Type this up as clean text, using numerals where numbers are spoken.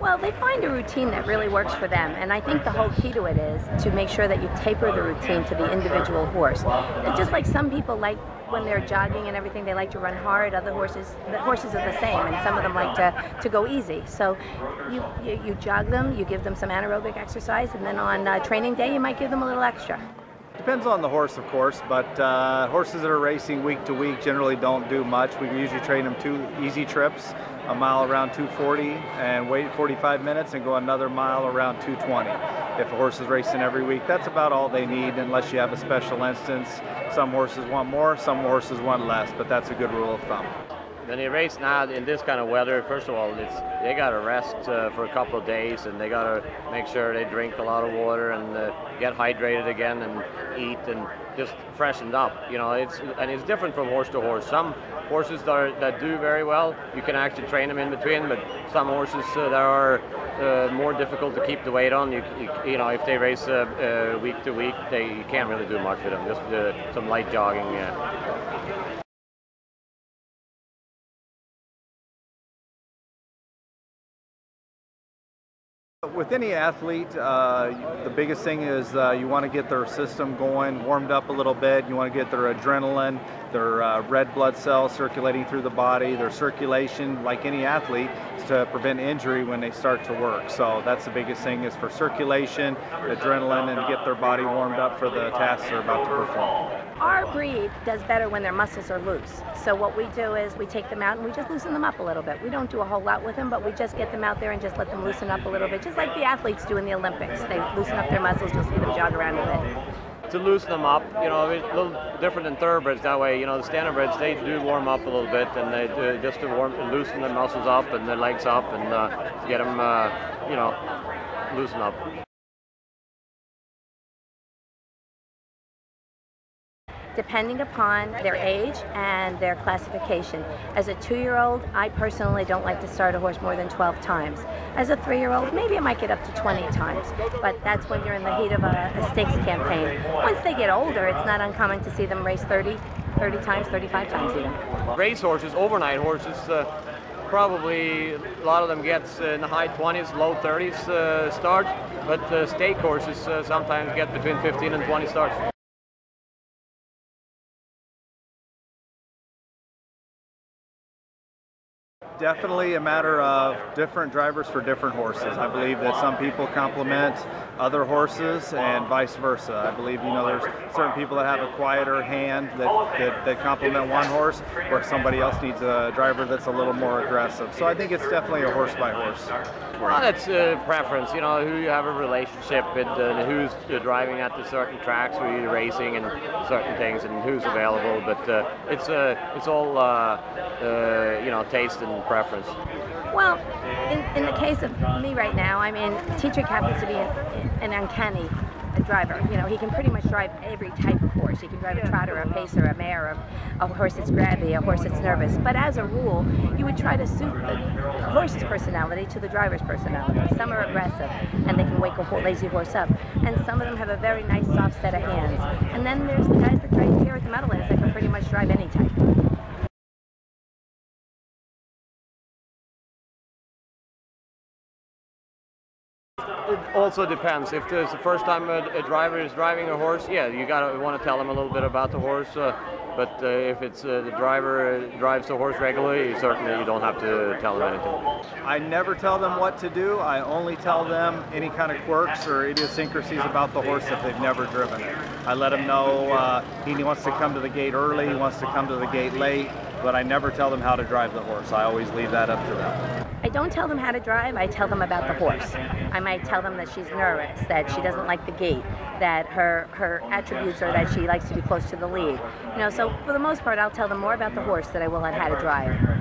Well, they find a routine that really works for them, and I think the whole key to it is to make sure that you taper the routine to the individual horse. And just like some people like when they're jogging and everything, they like to run hard. Other horses, the horses are the same, and some of them like to go easy. So you jog them, you give them some anaerobic exercise, and then on training day, you might give them a little extra. Depends on the horse, of course, but horses that are racing week to week generally don't do much. We usually train them 2 easy trips, a mile around 240 and wait 45 minutes and go another mile around 220. If a horse is racing every week, that's about all they need unless you have a special instance. Some horses want more, some horses want less, but that's a good rule of thumb. When they race now in this kind of weather, first of all, they got to rest for a couple of days, and they got to make sure they drink a lot of water and get hydrated again and eat and just freshened up. You know, it's different from horse to horse. Some horses that do very well, you can actually train them in between, but some horses that are more difficult to keep the weight on, you know, if they race week to week, you can't really do much with them. Just some light jogging. With any athlete, the biggest thing is you want to get their system going, warmed up a little bit. You want to get their adrenaline, their red blood cells circulating through the body, their circulation, like any athlete, to prevent injury when they start to work. So that's the biggest thing, is for circulation, adrenaline, and get their body warmed up for the tasks they're about to perform. Our breed does better when their muscles are loose. So what we do is we take them out and we just loosen them up a little bit. We don't do a whole lot with them, but we just get them out there and just let them loosen up a little bit, just like the athletes do in the Olympics. They loosen up their muscles, you'll see them jog around a bit. To loosen them up, you know, a little different than thoroughbreds that way. You know, the standardbreds, they do warm up a little bit, and they do just to loosen their muscles up and their legs up and get them, you know, loosen up. Depending upon their age and their classification. As a 2-year-old, I personally don't like to start a horse more than 12 times. As a 3-year-old, maybe I might get up to 20 times, but that's when you're in the heat of a stakes campaign. Once they get older, it's not uncommon to see them race 30 times, 35 times even. Race horses, overnight horses, probably a lot of them gets in the high 20s, low 30s start, but stake horses sometimes get between 15 and 20 starts. Definitely a matter of different drivers for different horses. I believe that some people complement other horses and vice versa. I believe, you know, there's certain people that have a quieter hand that complement one horse, where somebody else needs a driver that's a little more aggressive. So I think it's definitely a horse by horse. Well, that's preference, you know, who you have a relationship with, who's driving at the certain tracks where you're racing and certain things, and who's available. But it's all you know, taste and preference. Well, in the case of me right now, I mean, Tetrick happens to be an uncanny driver. You know, he can pretty much drive every type of horse. He can drive a trotter, a pacer, a mare, a horse that's grabby, a horse that's nervous. But as a rule, you would try to suit the horse's personality to the driver's personality. Some are aggressive, and they can wake a lazy horse up. And some of them have a very nice, soft set of hands. And then there's the guys that drive here at the Meadowlands that can pretty much drive any type. It also depends. If it's the first time a driver is driving a horse, yeah, you want to tell them a little bit about the horse. But if it's the driver drives the horse regularly, certainly you don't have to tell them anything. I never tell them what to do. I only tell them any kind of quirks or idiosyncrasies about the horse if they've never driven it. I let them know he wants to come to the gate early, he wants to come to the gate late, but I never tell them how to drive the horse. I always leave that up to them. I don't tell them how to drive, I tell them about the horse. I might tell them that she's nervous, that she doesn't like the gate, that her attributes are that she likes to be close to the lead. You know, so for the most part, I'll tell them more about the horse than I will on how to drive.